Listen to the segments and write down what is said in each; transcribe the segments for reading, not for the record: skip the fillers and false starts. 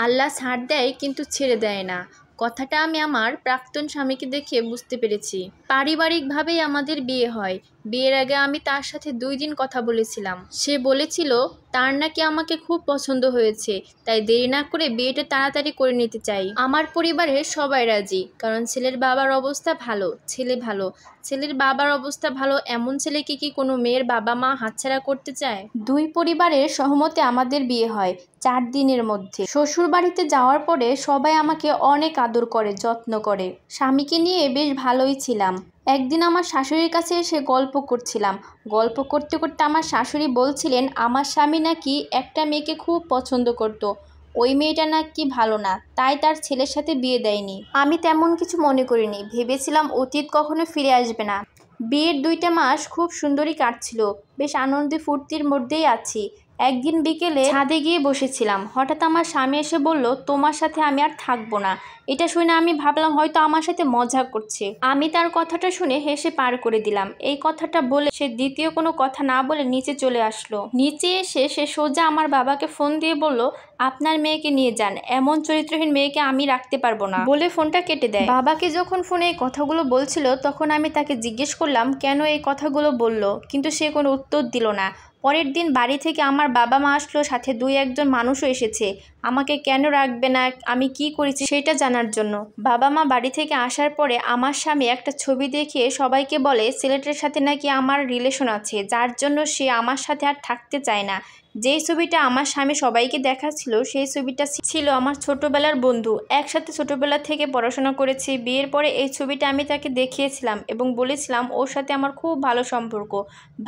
আল্লাহ ছাড় দেয় কিন্তু ছেড়ে দেয় না, কথাটা আমি আমার প্রাক্তন স্বামীকে দেখে বুঝতে পেরেছি। পারিবারিকভাবেই আমাদের বিয়ে হয়। বিয়ের আগে আমি তার সাথে 2 দিন কথা বলেছিলাম। সে বলেছিল তার নাকি আমাকে খুব পছন্দ হয়েছে, তাই দেরি না করে বিয়েটা তাড়াতাড়ি করে নিতে চাই। আমার পরিবারের সবাই রাজি, কারণ ছেলের বাবার অবস্থা ভালো, ছেলে ভালো। ছেলের বাবার অবস্থা ভালো এমন ছেলেকে কি কোনো মেয়ের বাবা মা হাতছাড়া করতে চায়? 2 পরিবারের সহমতে আমাদের বিয়ে হয় 4 দিনের মধ্যে। শ্বশুর বাড়িতে যাওয়ার পরে সবাই আমাকে অনেক আদর করে, যত্ন করে। স্বামীকে নিয়ে বেশ ভালোই ছিলাম। একদিন আমার শাশুড়ির কাছে এসে গল্প করছিলাম। গল্প করতে করতে আমার শাশুড়ি বলছিলেন আমার স্বামী নাকি একটা মেয়েকে খুব পছন্দ করত। ওই মেয়েটা নাকি ভালো না, তাই তার ছেলের সাথে বিয়ে দেয়নি। আমি তেমন কিছু মনে করিনি, ভেবেছিলাম অতীত কখনো ফিরে আসবে না। বিয়ের 2টা মাস খুব সুন্দরই কাটছিল, বেশ আনন্দে ফুর্তির মধ্যেই আছি। একদিন বিকেলে ছাদে গিয়ে বসেছিলাম, হঠাৎ আমার স্বামী এসে বলল তোমার সাথে আমি আর থাকবো না। এটা শুনে আমি ভাবলাম হয়তো আমার সাথে মজা করছে। আমি তার কথাটা শুনে হেসে পার করে দিলাম। এই কথাটা বলে সে দ্বিতীয় কোনো কথা না বলে নিচে চলে আসলো। নিচে এসে সে সোজা আমার বাবাকে ফোন দিয়ে বলল আপনার মেয়েকে নিয়ে যান, এমন চরিত্রহীন মেয়েকে আমি রাখতে পারবো না, বলে ফোনটা কেটে দেয়। বাবাকে যখন ফোনে এই কথাগুলো বলছিল তখন আমি তাকে জিজ্ঞেস করলাম কেন এই কথাগুলো বলল, কিন্তু সে কোনো উত্তর দিল না। পরের দিন বাড়ি থেকে আমার বাবা মা আসলো, সাথে 2-1 জন মানুষও এসেছে আমাকে কেন রাখবে না, আমি কি করেছি সেটা জানার জন্য। বাবা মা বাড়ি থেকে আসার পরে আমার স্বামী একটা ছবি দেখিয়ে সবাইকে বলে ছেলেটার সাথে নাকি আমার রিলেশন আছে, যার জন্য সে আমার সাথে আর থাকতে চায় না। যেই ছবিটা আমার স্বামী সবাইকে দেখাচ্ছিল সেই ছবিটা ছিল আমার ছোটবেলার বন্ধু, একসাথে ছোটবেলা থেকে পড়াশোনা করেছি। বিয়ের পরে এই ছবিটা আমি তাকে দেখিয়েছিলাম এবং বলেছিলাম ওর সাথে আমার খুব ভালো সম্পর্ক,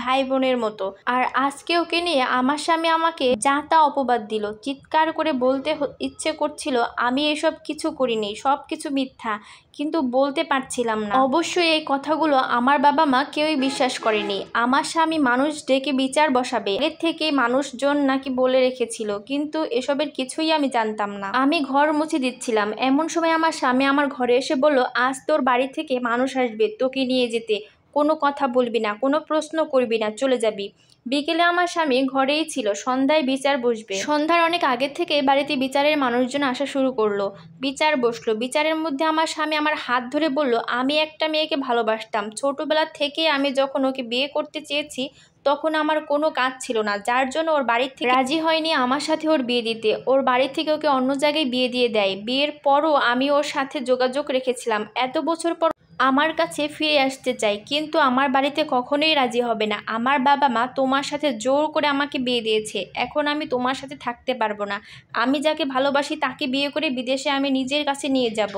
ভাই বোনের মতো। আর আজকে ওকে নিয়ে আমার স্বামী আমাকে যা তা অপবাদ দিল। চিৎকার করে বলতে ইচ্ছে করছিল আমি এসব কিছু করিনি, সব কিছু মিথ্যা, কিন্তু বলতে পারছিলাম না। অবশ্যই এই কথাগুলো আমার বাবা মা কেউই বিশ্বাস করেনি। আমার স্বামী মানুষ ডেকে বিচার বসাবে এর থেকে মানুষজন নাকি বলে রেখেছিল, কিন্তু এসবের কিছুই আমি জানতাম না। আমি ঘর মুছে দিচ্ছিলাম, এমন সময় আমার স্বামী আমার ঘরে এসে বলল আজ তোর বাড়ি থেকে মানুষ আসবে তোকে নিয়ে যেতে, কোনো কথা বলবি না, কোনো প্রশ্ন করবি না, চলে যাবি। বিকেলে আমার স্বামী ঘরেই ছিল, সন্ধ্যায় বিচার বসবে। সন্ধ্যার অনেক আগে থেকে বাড়িতে বিচারের মানুষজন আসা শুরু করলো। বিচার বসলো। বিচারের মধ্যে আমার স্বামী আমার হাত ধরে বলল আমি একটা মেয়েকে ভালোবাসতাম, ছোটবেলা থেকে আমি যখন ওকে বিয়ে করতে চেয়েছি তখন আমার কোনো কাজ ছিল না, যার জন্য ওর বাড়ির থেকে রাজি হয়নি আমার সাথে ওর বিয়ে দিতে। ওর বাড়ি থেকে ওকে অন্য জায়গায় বিয়ে দিয়ে দেয়। বিয়ের পরও আমি ওর সাথে যোগাযোগ রেখেছিলাম, এত বছর পর আমার কাছে ফিরে আসতে চাই, কিন্তু আমার বাড়িতে কখনোই রাজি হবে না। আমার বাবা মা তোমার সাথে জোর করে আমাকে বিয়ে দিয়েছে, এখন আমি তোমার সাথে থাকতে পারবো না। আমি যাকে ভালোবাসি তাকে বিয়ে করে বিদেশে আমি নিজের কাছে নিয়ে যাব।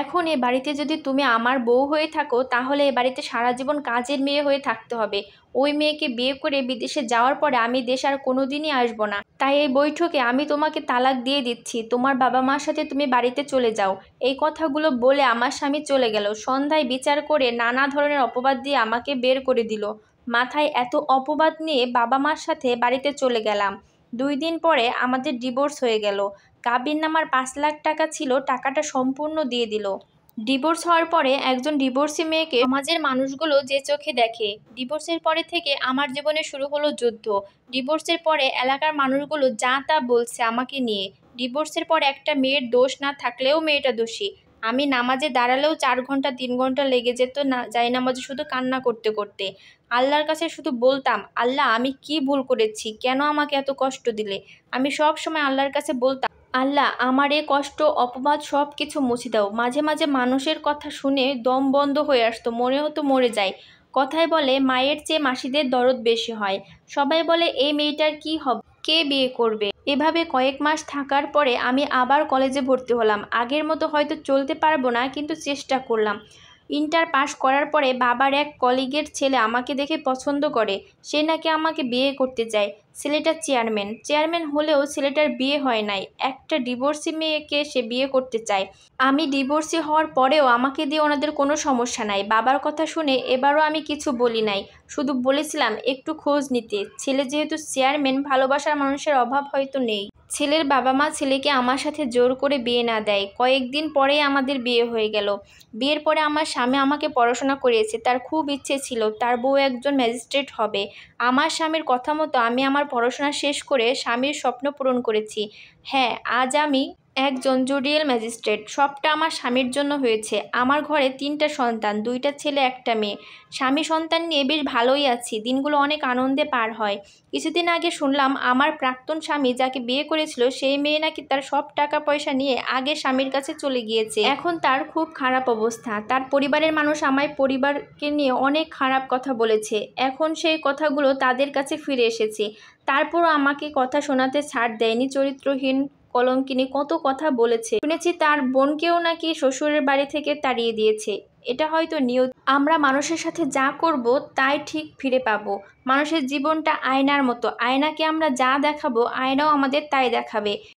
এখন এ বাড়িতে যদি তুমি আমার বউ হয়ে থাকো তাহলে এ বাড়িতে সারা জীবন কাজের মেয়ে হয়ে থাকতে হবে। ওই মেয়েকে বিয়ে করে বিদেশে যাওয়ার পরে আমি দেশে আর কোনোদিনই আসবো না। তাই এই বৈঠকে আমি তোমাকে তালাক দিয়ে দিচ্ছি, তোমার বাবা মার সাথে তুমি বাড়িতে চলে যাও। এই কথাগুলো বলে আমার স্বামী চলে গেল। সন্ধ্যায় বিচার করে নানা ধরনের অপবাদ দিয়ে আমাকে বের করে দিল। মাথায় এত অপবাদ নিয়ে বাবা মার সাথে বাড়িতে চলে গেলাম। 2 দিন পরে আমাদের ডিভোর্স হয়ে গেল। কাবিননামার 5 লাখ টাকা ছিল, টাকাটা সম্পূর্ণ দিয়ে দিল। ডিভোর্স হওয়ার পরে একজন ডিভোর্সি মেয়েকে সমাজের মানুষগুলো যে চোখে দেখে। ডিভোর্সের পরে থেকে আমার জীবনে শুরু হলো যুদ্ধ। ডিভোর্সের পরে এলাকার মানুষগুলো যা তা বলছে আমাকে নিয়ে। ডিভোর্সের পর একটা মেয়ের দোষ না থাকলেও মেয়েটা দোষী। আমি নামাজে দাঁড়ালেও 4 ঘন্টা 3 ঘন্টা লেগে যেত না জায়নামাজে শুধু কান্না করতে করতে। আল্লাহর কাছে শুধু বলতাম আল্লাহ আমি কি ভুল করেছি, কেন আমাকে এত কষ্ট দিলে। আমি সব সময় আল্লাহর কাছে বলতাম আল্লাহ আমার এ কষ্ট অপবাদ সব কিছু মুছে দাও। মাঝে মাঝে মানুষের কথা শুনে দম বন্ধ হয়ে আসতো, মনে হতো মরে যায়। কথায় বলে মায়ের চেয়ে মাসিদের দরদ বেশি হয়। সবাই বলে এই মেয়েটার কি হবে, কে বিয়ে করবে। এভাবে কয়েক মাস থাকার পরে আমি আবার কলেজে ভর্তি হলাম। আগের মতো হয়তো চলতে পারবো না, কিন্তু চেষ্টা করলাম। ইন্টার পাস করার পরে বাবার এক কলিগের ছেলে আমাকে দেখে পছন্দ করে, সে নাকি আমাকে বিয়ে করতে চায়। ছেলেটা চেয়ারম্যান হলেও ছেলেটার বিয়ে হয় নাই। একটা ডিভোর্সি মেয়েকে সে বিয়ে করতে চায়। আমি ডিভোর্সি হওয়ার পরেও আমাকে দিয়ে ওনাদের কোনো সমস্যা নাই। বাবার কথা শুনে এবারও আমি কিছু বলি নাই, শুধু বলেছিলাম একটু খোঁজ নিতে। ছেলে যেহেতু চেয়ারম্যান, ভালোবাসার মানুষের অভাব হয়তো নেই। ছেলের বাবা মা ছেলেকে আমার সাথে জোর করে বিয়ে না দেয়। কয়েকদিন পরেই আমাদের বিয়ে হয়ে গেল। বিয়ের পরে আমার স্বামী আমাকে পড়াশোনা করিয়েছে, তার খুব ইচ্ছে ছিল তার বউ একজন ম্যাজিস্ট্রেট হবে। আমার স্বামীর কথা মতো আমি আমার পড়াশোনা শেষ করে স্বামীর স্বপ্ন পূরণ করেছি। হ্যাঁ, আজ আমি একজন জুডিশিয়াল ম্যাজিস্ট্রেট। সবটা আমার স্বামীর জন্য হয়েছে। আমার ঘরে 3টা সন্তান, 2টা ছেলে 1টা মেয়ে। স্বামী সন্তান নিয়ে বেশ ভালোই আছি, দিনগুলো অনেক আনন্দে পার হয়। কিছুদিন আগে শুনলাম আমার প্রাক্তন স্বামী যাকে বিয়ে করেছিল সেই মেয়ে নাকি তার সব টাকা পয়সা নিয়ে আগে স্বামীর কাছে চলে গিয়েছে। এখন তার খুব খারাপ অবস্থা। তার পরিবারের মানুষ আমার পরিবারকে নিয়ে অনেক খারাপ কথা বলেছে। এখন সেই কথাগুলো তাদের কাছে ফিরে এসেছে। তারপরও আমাকে কথা শোনাতে ছাড় দেয়নি। চরিত্রহীন, কলঙ্কিনী, কত কথা বলেছে। শুনেছি তার বোনকেও নাকি শ্বশুরের বাড়ি থেকে তাড়িয়ে দিয়েছে। এটা হয়তো নিয়ত। আমরা মানুষের সাথে যা করব তাই ঠিক ফিরে পাবো। মানুষের জীবনটা আয়নার মতো। আয়নাকে আমরা যা দেখাবো আয়নাও আমাদের তাই দেখাবে।